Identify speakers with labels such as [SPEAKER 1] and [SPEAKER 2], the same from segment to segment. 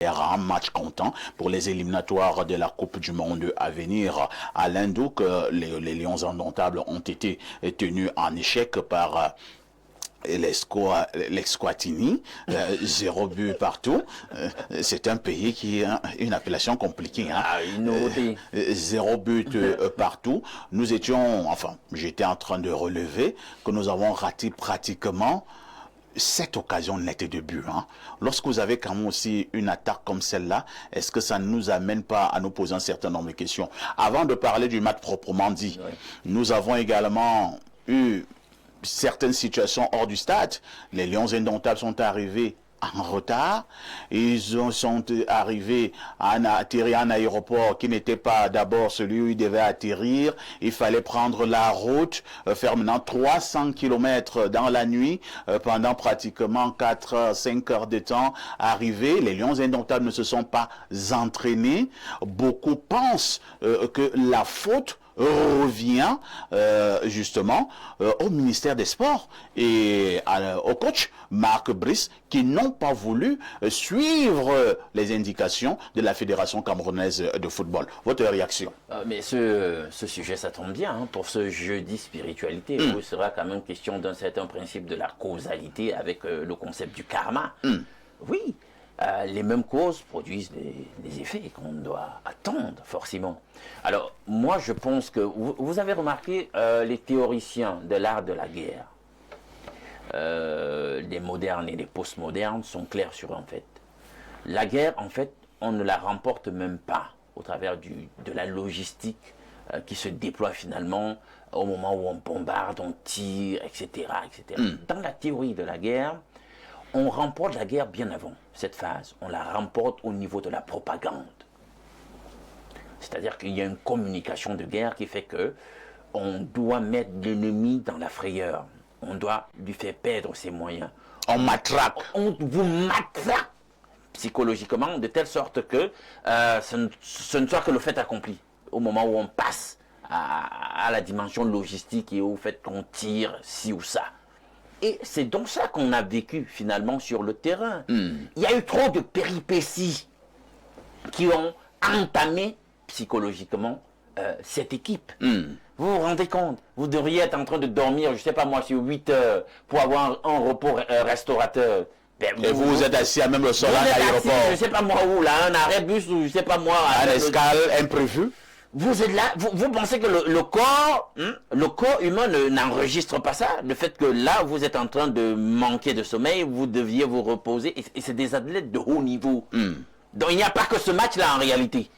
[SPEAKER 1] un match comptant pour les éliminatoires de la Coupe du Monde à venir à l'Indouk. Les Lions indomptables ont été tenus en échec par l'Esquatini, 0 but partout. C'est un pays qui a une appellation compliquée. Hein. 0 but partout. Nous étions, enfin, j'étais en train de relever que nous avons raté pratiquement cette occasion nettes de but. Hein. Lorsque vous avez quand même aussi une attaque comme celle-là, est-ce que ça ne nous amène pas à nous poser un certain nombre de questions? Avant de parler du match proprement dit, nous avons également eu certaines situations hors du stade. Les Lions indomptables sont arrivés en retard. Ils sont arrivés à atterrir à un aéroport qui n'était pas d'abord celui où ils devaient atterrir. Il fallait prendre la route, faire maintenant 300 km dans la nuit, pendant pratiquement 4-5 heures de temps. Arrivés, les Lions indomptables ne se sont pas entraînés. Beaucoup pensent que la faute revient justement au ministère des Sports et au coach Marc Brice qui n'ont pas voulu suivre les indications de la Fédération camerounaise de football. Votre réaction?
[SPEAKER 2] Mais ce sujet, ça tombe bien hein, pour ce jeudi spiritualité. Il sera quand même question d'un certain principe de la causalité avec le concept du karma. Oui, les mêmes causes produisent des effets qu'on doit attendre forcément. Alors, moi, je pense que vous avez remarqué les théoriciens de l'art de la guerre, les modernes et les postmodernes sont clairs sur en fait. La guerre, en fait, on ne la remporte même pas au travers de la logistique qui se déploie finalement au moment où on bombarde, on tire, etc. etc. Dans la théorie de la guerre, on remporte la guerre bien avant cette phase. On la remporte au niveau de la propagande. C'est-à-dire qu'il y a une communication de guerre qui fait que on doit mettre l'ennemi dans la frayeur. On doit lui faire perdre ses moyens.
[SPEAKER 1] On matraque.
[SPEAKER 2] On vous matraque psychologiquement de telle sorte que ce ne soit que le fait accompli. Au moment où on passe à la dimension logistique et au fait qu'on tire ci ou ça. Et c'est donc ça qu'on a vécu finalement sur le terrain. Il y a eu trop de péripéties qui ont entamé psychologiquement cette équipe. Vous vous rendez compte? Vous devriez être en train de dormir, je ne sais pas moi, sur 8 heures pour avoir un repos restaurateur.
[SPEAKER 1] Et vous êtes assis à même le sol à l'aéroport.
[SPEAKER 2] Je ne sais pas moi où, là, un arrêt bus ou je ne sais pas moi.
[SPEAKER 1] À l'escale imprévue.
[SPEAKER 2] Vous êtes là, vous pensez que le corps humain n'enregistre pas ça? Le fait que là, vous êtes en train de manquer de sommeil, vous deviez vous reposer. Et c'est des athlètes de haut niveau. Donc il n'y a pas que ce match-là en réalité.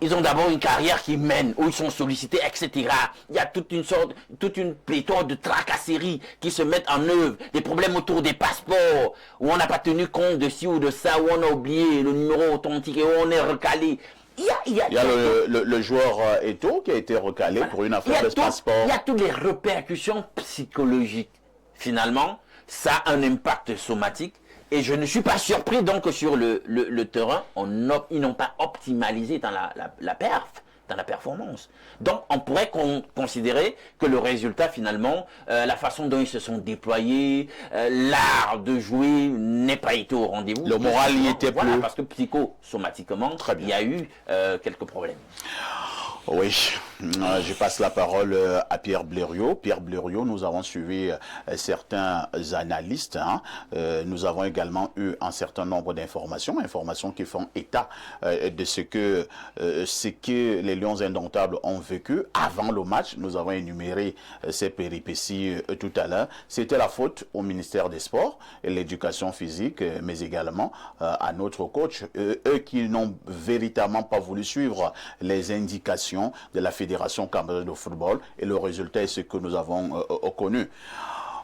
[SPEAKER 2] Ils ont d'abord une carrière qui mène, où ils sont sollicités, etc. Il y a toute une pléthore de tracasseries qui se mettent en œuvre. Des problèmes autour des passeports, où on n'a pas tenu compte de ci ou de ça, où on a oublié le numéro authentique et où on est recalé. Il y a
[SPEAKER 1] le joueur Eto'o qui a été recalé pour une affaire de passeport.
[SPEAKER 2] Il y a toutes les répercussions psychologiques. Finalement, ça a un impact somatique. Et je ne suis pas surpris donc que sur le terrain, ils n'ont pas optimalisé dans la performance. Donc on pourrait considérer que le résultat finalement, la façon dont ils se sont déployés, l'art de jouer n'est pas été au rendez-vous.
[SPEAKER 1] Le moral n'y était plus.
[SPEAKER 2] Parce que psychosomatiquement, il y a eu quelques problèmes.
[SPEAKER 1] Oui, je passe la parole à Pierre Blériot. Pierre Blériot, nous avons suivi certains analystes. Nous avons également eu un certain nombre d'informations qui font état de ce que les Lions indomptables ont vécu avant le match. Nous avons énuméré ces péripéties tout à l'heure. C'était la faute au ministère des Sports et l'éducation physique, mais également à notre coach. Eux qui n'ont véritablement pas voulu suivre les indications de la Fédération camerounaise de football et le résultat est ce que nous avons connu.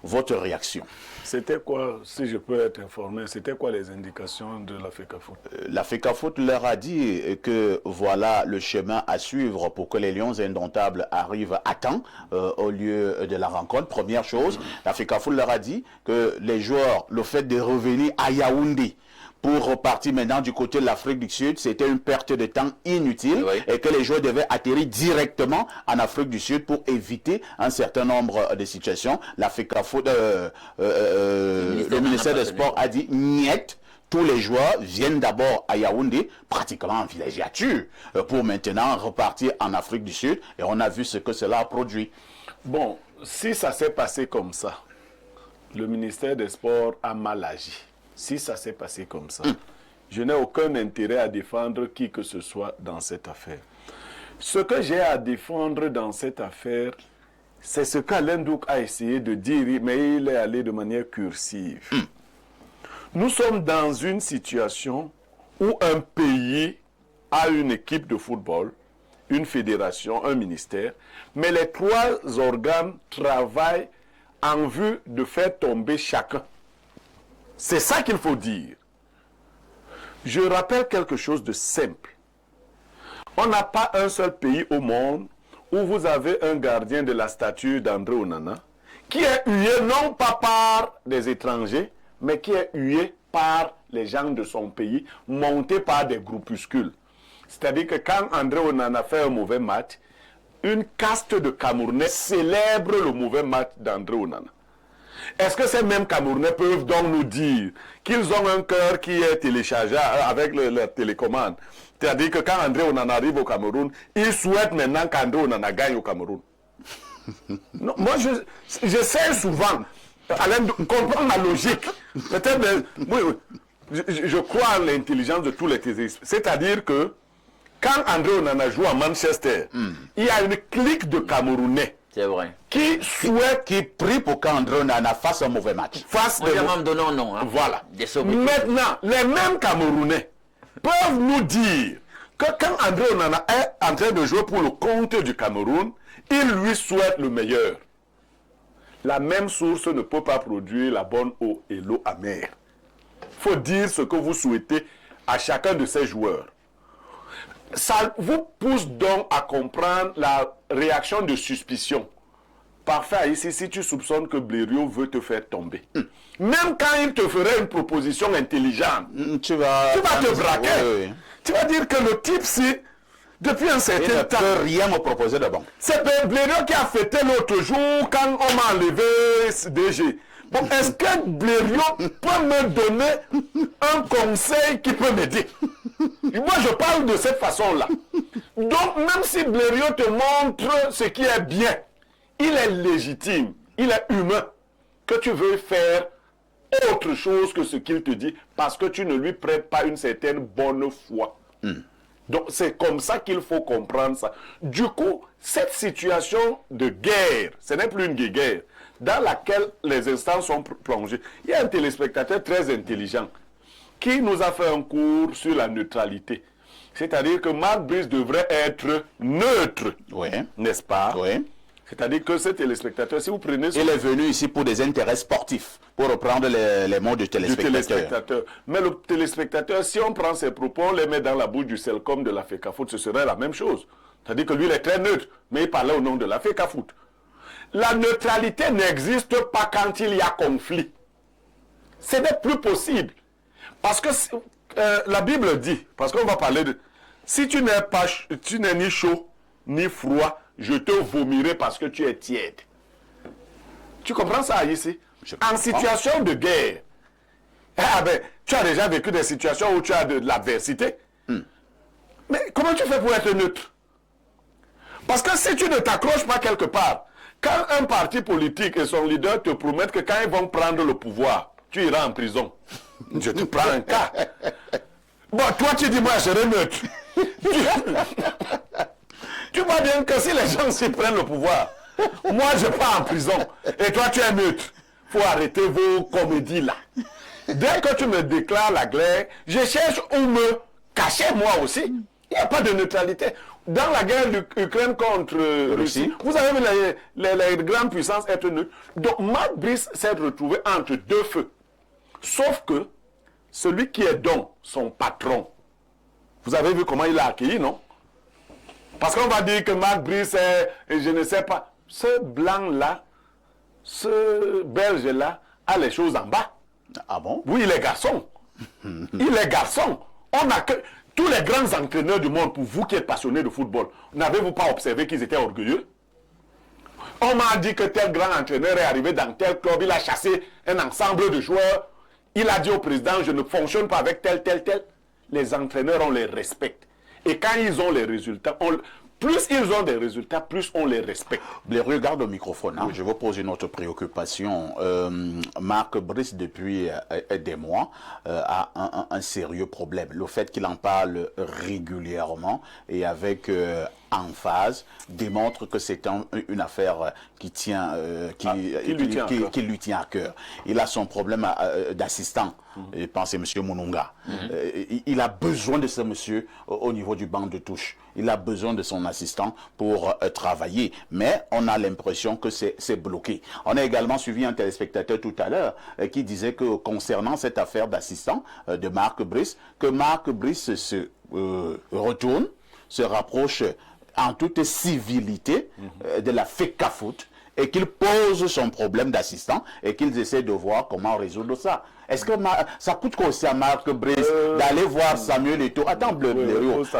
[SPEAKER 1] Votre réaction?
[SPEAKER 3] C'était quoi, si je peux être informé, c'était quoi les indications de la FECAFOOT?
[SPEAKER 1] La FECAFOOT leur a dit que voilà le chemin à suivre pour que les Lions indomptables arrivent à temps au lieu de la rencontre. Première chose, la FECAFOOT leur a dit que les joueurs, le fait de revenir à Yaoundé pour repartir maintenant du côté de l'Afrique du Sud, c'était une perte de temps inutile et que les joueurs devaient atterrir directement en Afrique du Sud pour éviter un certain nombre de situations. La FECAFOOT, le ministère des Sports a dit niet. tous les joueurs viennent d'abord à Yaoundé, pratiquement en villégiature, pour maintenant repartir en Afrique du Sud. Et on a vu ce que cela a produit.
[SPEAKER 3] Bon, si ça s'est passé comme ça, le ministère des Sports a mal agi. Si ça s'est passé comme ça, je n'ai aucun intérêt à défendre qui que ce soit dans cette affaire. Ce que j'ai à défendre dans cette affaire, c'est ce qu'Alain Douk a essayé de dire, mais il est allé de manière cursive. Nous sommes dans une situation où un pays a une équipe de football, une fédération, un ministère, mais les trois organes travaillent en vue de faire tomber chacun. C'est ça qu'il faut dire. Je rappelle quelque chose de simple. On n'a pas un seul pays au monde où vous avez un gardien de la statue d'André Onana qui est hué non pas par des étrangers, mais qui est hué par les gens de son pays, monté par des groupuscules. C'est-à-dire que quand André Onana fait un mauvais match, une caste de Camerounais célèbre le mauvais match d'André Onana. Est-ce que ces mêmes Camerounais peuvent donc nous dire qu'ils ont un cœur qui est téléchargeable avec leur télécommande? C'est-à-dire que quand André Onana arrive au Cameroun, ils souhaitent maintenant qu'André Onana gagne au Cameroun. Non, moi, j'essaie souvent, Alain, de comprendre la logique. Peut-être, je crois en l'intelligence de tous les théistes. C'est-à-dire que quand André Onana joue à Manchester, il y a une clique de Camerounais.
[SPEAKER 2] C'est vrai.
[SPEAKER 3] Qui souhaite,
[SPEAKER 1] Qui prie pour qu'André Onana fasse un mauvais match.
[SPEAKER 3] fasse
[SPEAKER 2] On
[SPEAKER 3] des
[SPEAKER 2] vient même donner un nom. Hein.
[SPEAKER 3] Voilà.
[SPEAKER 2] Des sobriquets.
[SPEAKER 3] Maintenant, les mêmes Camerounais peuvent nous dire que quand André Onana est en train de jouer pour le compte du Cameroun, il lui souhaite le meilleur. La même source ne peut pas produire la bonne eau et l'eau amère. Il faut dire ce que vous souhaitez à chacun de ces joueurs. Ça vous pousse donc à comprendre la réaction de suspicion. Parfait, ici, si tu soupçonnes que Blériot veut te faire tomber, même quand il te ferait une proposition intelligente,
[SPEAKER 1] Tu vas
[SPEAKER 3] te braquer.
[SPEAKER 1] Oui.
[SPEAKER 3] Tu vas dire que le type, si, depuis un
[SPEAKER 1] Il
[SPEAKER 3] certain
[SPEAKER 1] ne
[SPEAKER 3] temps,
[SPEAKER 1] peut rien me proposer de bon.
[SPEAKER 3] c'est Blériot qui a fêté l'autre jour quand on m'a enlevé DG. Bon, est-ce que Blériot peut me donner un conseil qui peut m'aider? Moi, je parle de cette façon-là. Donc, même si Blériot te montre ce qui est bien, il est légitime, il est humain, que tu veux faire autre chose que ce qu'il te dit, parce que tu ne lui prêtes pas une certaine bonne foi. Donc, c'est comme ça qu'il faut comprendre ça. Du coup, cette situation de guerre, ce n'est plus une guerre, dans laquelle les instances sont plongées. Il y a un téléspectateur très intelligent qui nous a fait un cours sur la neutralité. C'est-à-dire que Marc Brice devrait être neutre,
[SPEAKER 1] Oui.
[SPEAKER 3] n'est-ce pas?
[SPEAKER 1] Oui.
[SPEAKER 3] C'est-à-dire que ce téléspectateur, si vous prenez
[SPEAKER 1] Il est venu ici pour des intérêts sportifs, pour reprendre les mots du téléspectateur.
[SPEAKER 3] Mais le téléspectateur, si on prend ses propos, on les met dans la bouche du Selcom de la FECAFOOT, ce serait la même chose. C'est-à-dire que lui, il est très neutre, mais il parlait au nom de la FECAFOOT. La neutralité n'existe pas quand il y a conflit. Ce n'est plus possible. Parce que la Bible dit, parce qu'on va parler de... Si tu n'es ni chaud, ni froid, je te vomirai parce que tu es tiède. Tu comprends ça ici? En situation de guerre, tu as déjà vécu des situations où tu as de l'adversité. Mais comment tu fais pour être neutre? Parce que si tu ne t'accroches pas quelque part, quand un parti politique et son leader te promettent que quand ils vont prendre le pouvoir, tu iras en prison. Je te prends un cas. Bon, toi tu dis, moi je serai neutre. Tu vois bien que si les gens s'y prennent le pouvoir, moi je pars en prison. Et toi tu es neutre. Il faut arrêter vos comédies là. Dès que tu me déclares la guerre, je cherche où me cacher moi aussi. Il n'y a pas de neutralité. Dans la guerre d'Ukraine contre Russie, vous avez vu les grandes puissances être neutres. Donc Marc Brice s'est retrouvé entre deux feux. Sauf que celui qui est donc son patron, vous avez vu comment il a accueilli, non? Parce qu'on va dire que Marc Brice est, je ne sais pas, ce blanc-là, ce belge-là, a les choses en bas.
[SPEAKER 1] Ah bon?
[SPEAKER 3] Oui, il est garçon. Il est garçon. On a que... Tous les grands entraîneurs du monde, pour vous qui êtes passionnés de football, n'avez-vous pas observé qu'ils étaient orgueilleux? On m'a dit que tel grand entraîneur est arrivé dans tel club, il a chassé un ensemble de joueurs Il a dit au président, je ne fonctionne pas avec tel. Les entraîneurs, on les respecte. Et quand ils ont les résultats, plus ils ont des résultats, plus on les respecte.
[SPEAKER 1] Regarde au microphone, hein. Oui. Je vous pose une autre préoccupation. Marc Brice, depuis des mois, a un sérieux problème. Le fait qu'il en parle régulièrement et avec emphase démontre que c'est une affaire qui lui tient à cœur. Il a son problème d'assistant. Je pense que c'est M. Mununga. Il a besoin de ce monsieur au niveau du banc de touche. Il a besoin de son assistant pour travailler. Mais on a l'impression que c'est bloqué. On a également suivi un téléspectateur tout à l'heure qui disait que concernant cette affaire d'assistant de Marc Brice, que Marc Brice se retourne, se rapproche en toute civilité de la FECAFOOT et qu'il pose son problème d'assistant et qu'ils essaient de voir comment résoudre ça. Est-ce que ça coûte quoi aussi à Marc Brice d'aller voir Samuel Eto'o,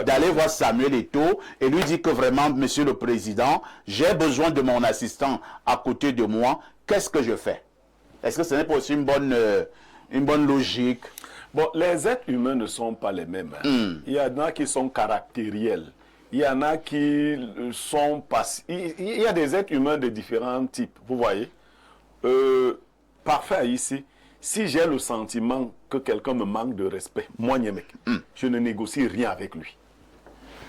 [SPEAKER 1] d'aller voir Samuel Eto'o et lui dire que vraiment, monsieur le président, j'ai besoin de mon assistant à côté de moi, qu'est-ce que je fais? Est-ce que ce n'est pas aussi une bonne logique?
[SPEAKER 3] Bon, les êtres humains ne sont pas les mêmes. Il y en a qui sont caractériels. Il y en a qui sont passifs. Il y a des êtres humains de différents types. Vous voyez, parfait ici. Si j'ai le sentiment que quelqu'un me manque de respect, moi, Niemek, je ne négocie rien avec lui.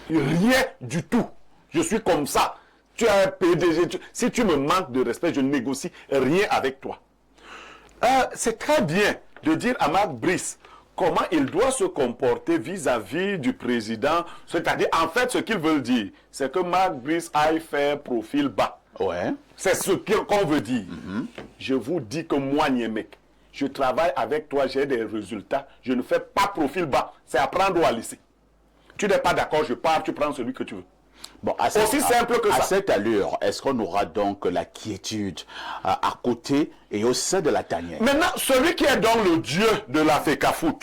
[SPEAKER 3] Rien du tout. Je suis comme ça. Tu as un PDG. Si tu me manques de respect, je ne négocie rien avec toi. C'est très bien de dire à Marc Brice comment il doit se comporter vis-à-vis du président. C'est-à-dire, en fait, ce qu'ils veulent dire, c'est que Marc Brice aille faire profil bas.
[SPEAKER 1] Ouais.
[SPEAKER 3] C'est ce qu'on veut dire. Je vous dis que moi, Niemek, je travaille avec toi, j'ai des résultats. Je ne fais pas profil bas. C'est à prendre ou à laisser. Tu n'es pas d'accord, je pars, tu prends celui que tu veux.
[SPEAKER 1] Bon,
[SPEAKER 3] aussi simple que ça.
[SPEAKER 1] À cette allure, est-ce qu'on aura donc la quiétude à côté et au sein de la tanière?
[SPEAKER 3] Maintenant, celui qui est donc le dieu de la FECAFOOT,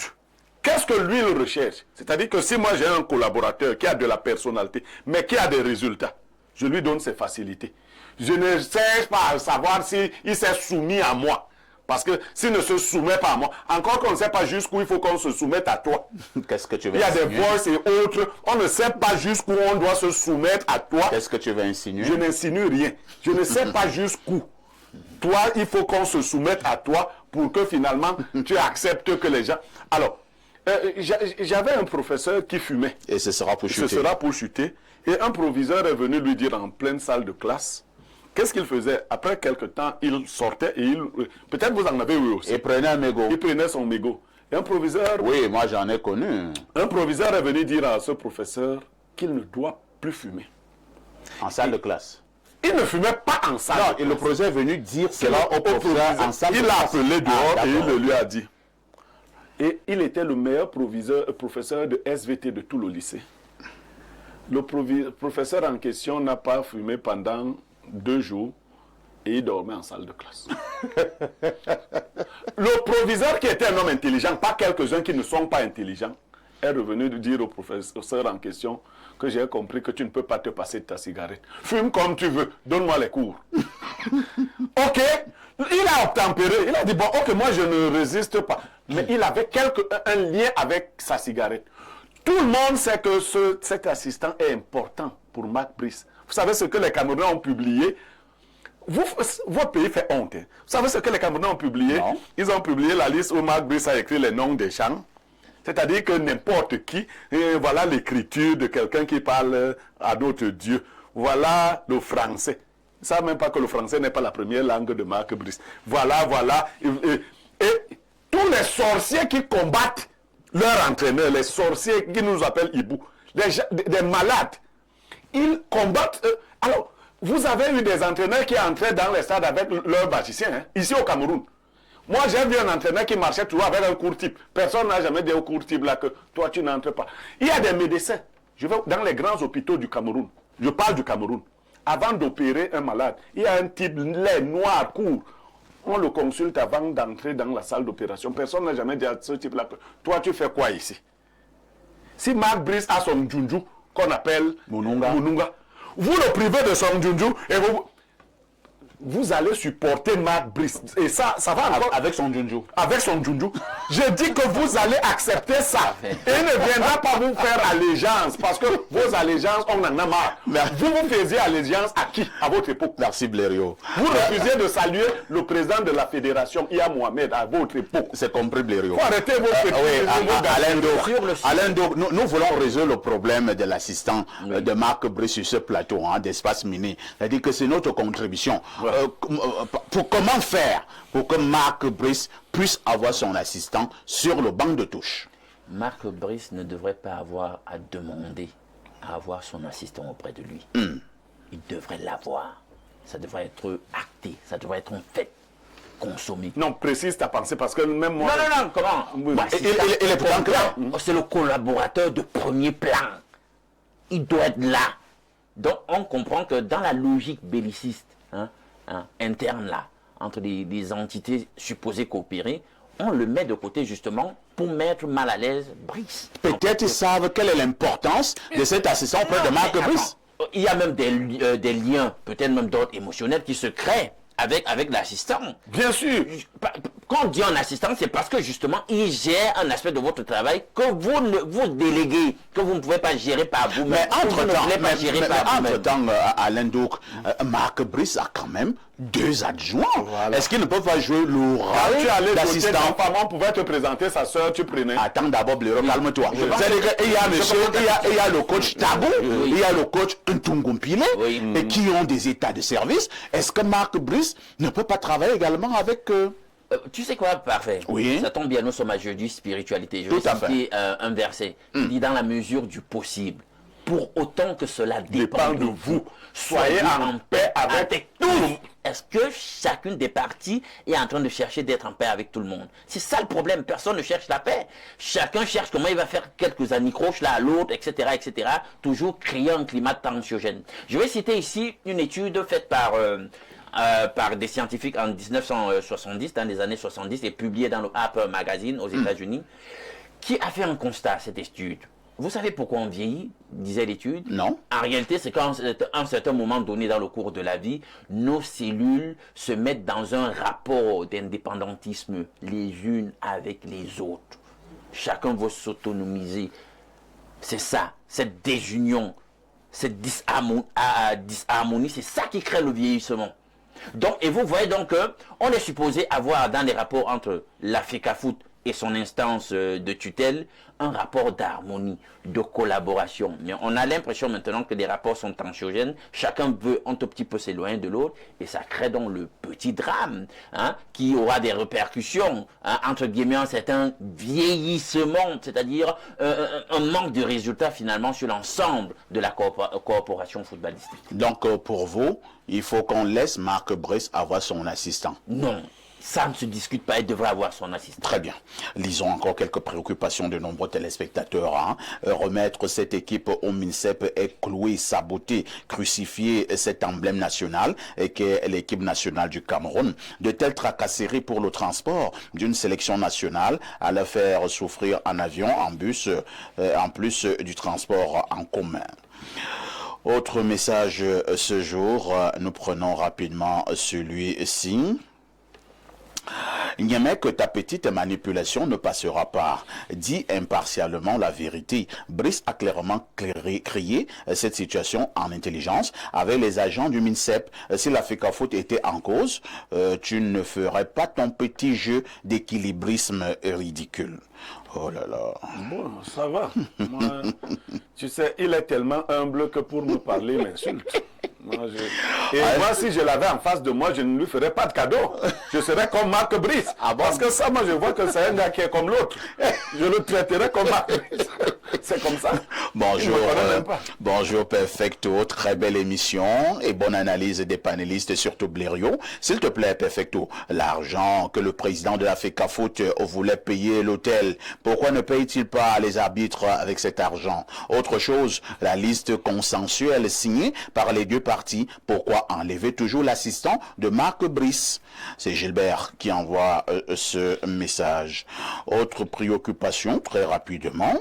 [SPEAKER 3] qu'est-ce que lui il recherche? C'est-à-dire que si moi j'ai un collaborateur qui a de la personnalité, mais qui a des résultats, je lui donne ses facilités. Je ne cherche pas à savoir s'il s'est soumis à moi. Parce que s'il ne se soumet pas à moi, encore qu'on ne sait pas jusqu'où il faut qu'on se soumette à toi.
[SPEAKER 1] Qu'est-ce que tu veux
[SPEAKER 3] insinuer? Il y a des voices et autres. On ne sait pas jusqu'où on doit se soumettre à toi.
[SPEAKER 1] Qu'est-ce que tu veux insinuer?
[SPEAKER 3] Je n'insinue rien. Je ne sais pas jusqu'où. Toi, il faut qu'on se soumette à toi pour que finalement tu acceptes que les gens... Alors, j'avais un professeur qui fumait.
[SPEAKER 1] Et ce sera pour chuter.
[SPEAKER 3] Ce sera pour chuter. Et un proviseur est venu lui dire en pleine salle de classe... Qu'est-ce qu'il faisait? Après quelque temps, il sortait et peut-être vous en avez eu aussi.
[SPEAKER 1] Il prenait un mégot.
[SPEAKER 3] Il prenait son mégot. Et un proviseur...
[SPEAKER 1] Oui, moi j'en ai connu.
[SPEAKER 3] Un proviseur est venu dire à ce professeur qu'il ne doit plus fumer.
[SPEAKER 1] En salle de classe.
[SPEAKER 3] Il ne fumait pas en salle de classe.
[SPEAKER 1] Et le proviseur est venu dire cela au professeur en salle de classe.
[SPEAKER 3] Il l'a appelé dehors et il le lui a dit. Et il était le meilleur professeur de SVT de tout le lycée. Le professeur en question n'a pas fumé pendant 2 jours et il dormait en salle de classe. Le proviseur qui était un homme intelligent, pas quelques-uns qui ne sont pas intelligents, est revenu de dire au professeur en question que j'ai compris que tu ne peux pas te passer de ta cigarette. Fume comme tu veux, donne-moi les cours. Ok, il a obtempéré, il a dit bon ok, moi je ne résiste pas. Mais il avait un lien avec sa cigarette. Tout le monde sait que cet assistant est important pour Marc Brice. Vous savez ce que les Camerounais ont publié? Votre pays fait honte. Vous savez ce que les Camerounais ont publié?
[SPEAKER 1] Non.
[SPEAKER 3] Ils ont publié la liste où Marc Brice a écrit les noms des champs. C'est-à-dire que n'importe qui, voilà l'écriture de quelqu'un qui parle à d'autres dieux. Voilà le français. Ils ne savent même pas que le français n'est pas la première langue de Marc Brice. Voilà. Et tous les sorciers qui combattent leur entraîneur, les sorciers qui nous appellent Hibou, des malades, ils combattent. Alors, vous avez eu des entraîneurs qui entraient dans les stades avec leurs magiciens, ici au Cameroun. Moi, j'ai vu un entraîneur qui marchait toujours avec un court type. Personne n'a jamais dit au court type là que toi, tu n'entres pas. Il y a des médecins. Je vais dans les grands hôpitaux du Cameroun. Je parle du Cameroun. Avant d'opérer un malade, il y a un type, lait noir, court. On le consulte avant d'entrer dans la salle d'opération. Personne n'a jamais dit à ce type-là que toi, tu fais quoi ici? Si Marc Brice a son djunju, qu'on appelle
[SPEAKER 1] Mununga,
[SPEAKER 3] vous le privez de son djunju et vous... vous allez supporter Marc Brice. Et ça va encore.
[SPEAKER 1] Avec son Junju.
[SPEAKER 3] Avec son Junju. Je dis que vous allez accepter ça. Et il ne viendra pas vous faire allégeance. Parce que vos allégeances, on en a marre. Vous faisiez allégeance à qui? À votre époque.
[SPEAKER 1] Merci Blériot.
[SPEAKER 3] Vous refusiez de saluer le président de la fédération, Iya Mohamed, à votre époque.
[SPEAKER 1] C'est compris Blériot.
[SPEAKER 3] Faut arrêter vos
[SPEAKER 1] Alain Doc, nous voulons résoudre le problème de l'assistant de Marc Brice sur ce plateau d'Espace Mini. C'est-à-dire que c'est notre contribution. Pour comment faire pour que Marc Brice puisse avoir son assistant sur le banc de touche?
[SPEAKER 2] Marc Brice ne devrait pas avoir à demander à avoir son assistant auprès de lui. Il devrait l'avoir. Ça devrait être acté, ça devrait être un fait consommé.
[SPEAKER 3] Non, précise ta pensée parce que même moi...
[SPEAKER 2] Non, comment
[SPEAKER 3] il est pourtant clair.
[SPEAKER 2] C'est le collaborateur de premier plan. Il doit être là. Donc on comprend que dans la logique belliciste interne là, entre les entités supposées coopérer, on le met de côté justement pour mettre mal à l'aise Brice.
[SPEAKER 1] Peut-être ils savent quelle est l'importance de cet assistant auprès de Marc Brice.
[SPEAKER 2] Il y a même des liens, peut-être même d'ordre émotionnel, qui se créent avec l'assistant.
[SPEAKER 3] Bien sûr.
[SPEAKER 2] Quand on dit un assistant, c'est parce que justement, il gère un aspect de votre travail que vous déléguez, que vous ne pouvez pas gérer par vous-même.
[SPEAKER 1] Mais entre-temps, Alain Doc, Marc Brice a quand même 2 adjoints. Voilà. Est-ce qu'il ne peut pas jouer le rôle d'assistant?
[SPEAKER 3] On pouvait te présenter sa soeur, tu prenais.
[SPEAKER 1] Attends d'abord, Blériot, calme-toi. C'est-à-dire qu'il y a monsieur, il y a le coach Tabou, il y a le coach Ntungumpile, et qui ont des états de service. Est-ce que Marc Brice ne peut pas travailler également avec...
[SPEAKER 2] tu sais quoi, parfait.
[SPEAKER 1] Oui.
[SPEAKER 2] Ça tombe bien, nous sommes à jeudi spiritualité. Je vais citer un verset qui dit dans la mesure du possible, pour autant que cela dépend de vous, soyez en paix avec tous. Est-ce que chacune des parties est en train de chercher d'être en paix avec tout le monde? C'est ça le problème. Personne ne cherche la paix. Chacun cherche comment il va faire quelques anicroches là à l'autre, etc., etc. Toujours créer un climat tensiogène. Je vais citer ici une étude faite par des scientifiques en 1970, dans les années 70, et publiée dans le Harper Magazine aux États-Unis, qui a fait un constat, cette étude. Vous savez pourquoi on vieillit, disait l'étude?
[SPEAKER 1] Non.
[SPEAKER 2] En réalité, c'est qu'à un certain moment donné dans le cours de la vie, nos cellules se mettent dans un rapport d'indépendantisme les unes avec les autres. Chacun veut s'autonomiser. C'est ça, cette désunion, cette disharmonie, c'est ça qui crée le vieillissement. Donc, et vous voyez donc qu'on est supposé avoir dans les rapports entre la FECAFOOT et son instance de tutelle, un rapport d'harmonie, de collaboration. Mais on a l'impression maintenant que les rapports sont anxiogènes, chacun veut un tout petit peu s'éloigner de l'autre, et ça crée donc le petit drame, qui aura des répercussions, entre guillemets, un certain vieillissement, c'est-à-dire un manque de résultats finalement sur l'ensemble de la coopération footballistique.
[SPEAKER 1] Donc pour vous, il faut qu'on laisse Marc Brice avoir son assistant?
[SPEAKER 2] Non. Ça ne se discute pas, il devrait avoir son assistant.
[SPEAKER 1] Très bien. Lisons encore quelques préoccupations de nombreux téléspectateurs. Remettre cette équipe au MINSEP est clouer, saboter, crucifier cet emblème national qu'est l'équipe nationale du Cameroun. De telles tracasseries pour le transport d'une sélection nationale à la faire souffrir en avion, en bus, en plus du transport en commun. Autre message ce jour, nous prenons rapidement celui-ci. Niamey, que ta petite manipulation ne passera pas. Dis impartialement la vérité. Brice a clairement crié cette situation en intelligence avec les agents du MINSEP. Si la FECAFOOT était en cause, tu ne ferais pas ton petit jeu d'équilibrisme ridicule. Oh là là.
[SPEAKER 3] Bon, ça va. Moi, tu sais, il est tellement humble que pour me parler, il m'insulte. Moi, si je l'avais en face de moi, je ne lui ferais pas de cadeau. Je serais comme Marc Brice. Parce que ça, moi, je vois que c'est un gars qui est comme l'autre. Je le traiterais comme Marc Brice. C'est comme ça.
[SPEAKER 1] Bonjour Perfecto, très belle émission et bonne analyse des panélistes, surtout Blériot. S'il te plaît Perfecto, l'argent que le président de la FECAFOOT voulait payer l'hôtel, pourquoi ne paye-t-il pas les arbitres avec cet argent? Autre chose, la liste consensuelle signée par les deux parties, pourquoi enlever toujours l'assistant de Marc Brice? C'est Gilbert qui envoie ce message. Autre préoccupation, très rapidement,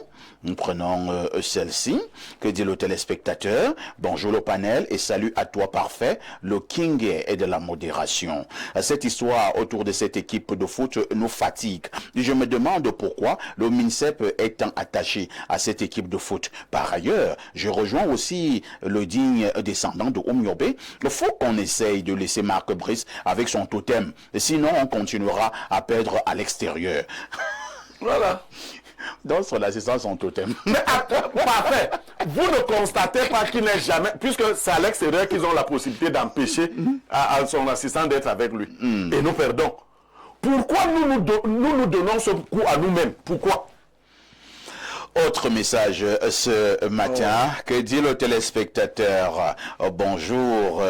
[SPEAKER 1] Prenons celle-ci. Que dit le téléspectateur? Bonjour le panel et salut à toi parfait, le king est de la modération. Cette histoire autour de cette équipe de foot nous fatigue. Je me demande pourquoi le MINSEP est tant attaché à cette équipe de foot. Par ailleurs, je rejoins aussi le digne descendant de Omyobe. Il faut qu'on essaye de laisser Marc Brice avec son totem. Sinon, on continuera à perdre à l'extérieur.
[SPEAKER 3] Voilà.
[SPEAKER 1] Donc, son assistant, son totem.
[SPEAKER 3] Mais parfait. Vous ne constatez pas qu'il n'est jamais, puisque c'est à l'extérieur qu'ils ont la possibilité d'empêcher à son assistant d'être avec lui. Et nous perdons. Pourquoi nous donnons ce coup à nous-mêmes? Pourquoi?
[SPEAKER 1] Autre message ce matin, que dit le téléspectateur? Bonjour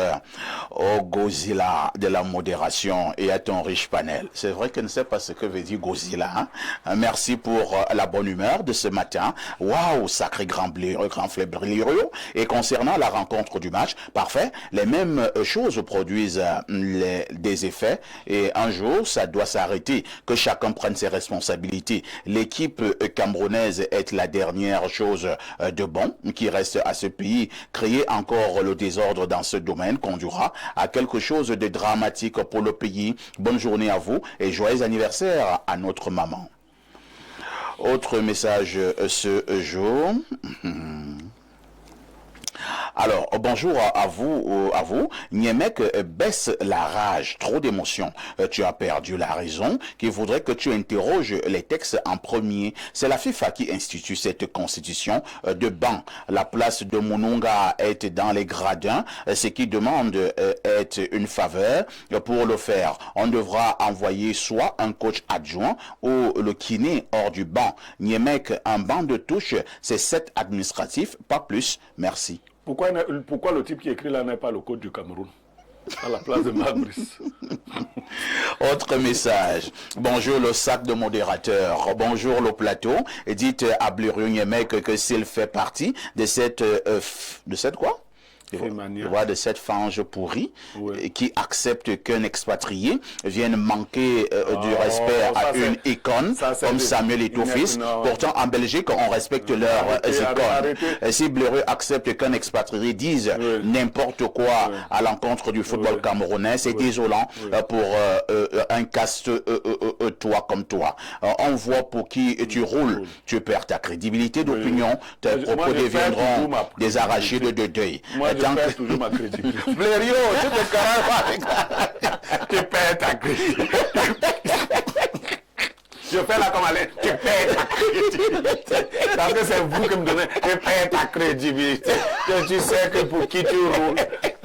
[SPEAKER 1] au Godzilla de la modération et à ton riche panel. C'est vrai que je ne sais pas ce que veut dire Godzilla. Hein? Merci pour la bonne humeur de ce matin. Waouh, sacré grand Blériot. Et concernant la rencontre du match, parfait, les mêmes choses produisent des effets et un jour, ça doit s'arrêter, que chacun prenne ses responsabilités. L'équipe camerounaise est la dernière chose de bon qui reste à ce pays. Créer encore le désordre dans ce domaine conduira à quelque chose de dramatique pour le pays. Bonne journée à vous et joyeux anniversaire à notre maman. Autre message ce jour. Alors, bonjour à vous. Niemek baisse la rage, trop d'émotions. Tu as perdu la raison, qui voudrait que tu interroges les textes en premier. C'est la FIFA qui institue cette constitution de banc. La place de Mununga est dans les gradins. Ce qui demande est une faveur. Pour le faire, on devra envoyer soit un coach adjoint ou le kiné hors du banc. Niemek, un banc de touche, c'est 7 administratifs, pas plus. Merci.
[SPEAKER 3] Pourquoi le type qui écrit là n'est pas le coach du Cameroun à la place de Fabrice?
[SPEAKER 1] Autre message. Bonjour le sac de modérateur. Bonjour le plateau. Et dites à Blériot Niemek que s'il fait partie de cette quoi? De cette fange pourrie qui accepte qu'un expatrié vienne manquer du respect à une icône comme Samuel Eto'o-Fils. Pourtant, en Belgique, on respecte leurs icônes. Si Blériot accepte qu'un expatrié dise n'importe quoi à l'encontre du football camerounais, c'est désolant pour un caste toi comme toi. On voit pour qui tu roules, tu perds ta crédibilité d'opinion, tes propos deviendront des arrachés de deuil.
[SPEAKER 3] Je perds toujours ma crédibilité.
[SPEAKER 1] Blériot, tu te carrément.
[SPEAKER 3] Tu perds ta crédibilité. Je fais là comme aller, tu perds ta crédibilité. Parce que c'est vous qui me donnez, tu perds ta crédibilité. Tu sais que pour qui tu roules,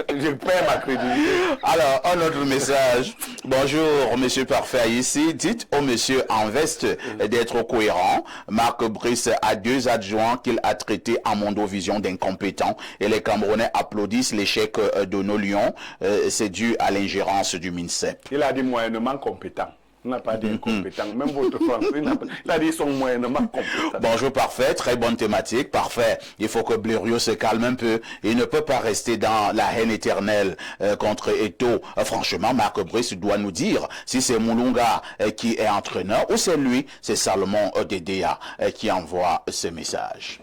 [SPEAKER 3] je perds ma crédibilité.
[SPEAKER 1] Alors, un autre message. Bonjour, monsieur Parfait ici. Dites au monsieur en veste d'être cohérent. Marc Brice a 2 adjoints qu'il a traités en Mondovision d'incompétents. Et les Camerounais applaudissent l'échec de nos Lions. C'est dû à l'ingérence du MINSEP.
[SPEAKER 3] Il a dit moyennement compétent. On n'a pas dit incompétent. Même votre français, il a dit qu'ils sont moyennement compétents.
[SPEAKER 1] Bonjour Parfait, très bonne thématique. Parfait. Il faut que Blériot se calme un peu. Il ne peut pas rester dans la haine éternelle contre Eto'o. Franchement, Marc Brice doit nous dire si c'est Mulunga qui est entraîneur ou c'est lui, c'est Salomon Dedea qui envoie ce message.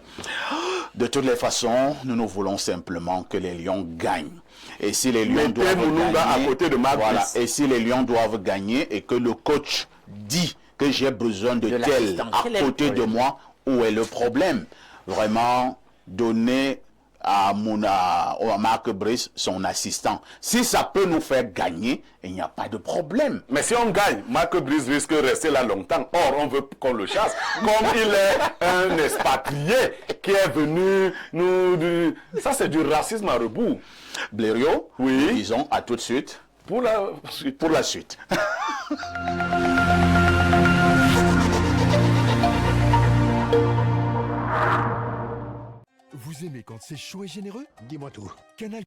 [SPEAKER 1] De toutes les façons, nous voulons simplement que les Lions gagnent. Et si les Lions doivent gagner,
[SPEAKER 3] à côté de
[SPEAKER 1] voilà, et si les Lions doivent gagner et que le coach dit que j'ai besoin de tel à côté de moi, où est le problème? Vraiment, donner à Marc Brice son assistant. Si ça peut nous faire gagner, il n'y a pas de problème.
[SPEAKER 3] Mais si on gagne, Marc Brice risque de rester là longtemps. Or, on veut qu'on le chasse. Comme il est un expatrié qui est venu nous... Ça, c'est du racisme à rebours.
[SPEAKER 1] Blériot,
[SPEAKER 3] oui.
[SPEAKER 1] Disons à tout de suite.
[SPEAKER 3] Pour la suite.
[SPEAKER 1] Pour la suite.
[SPEAKER 4] Vous aimez quand c'est chaud et généreux?
[SPEAKER 5] Dis-moi tout.
[SPEAKER 4] Canal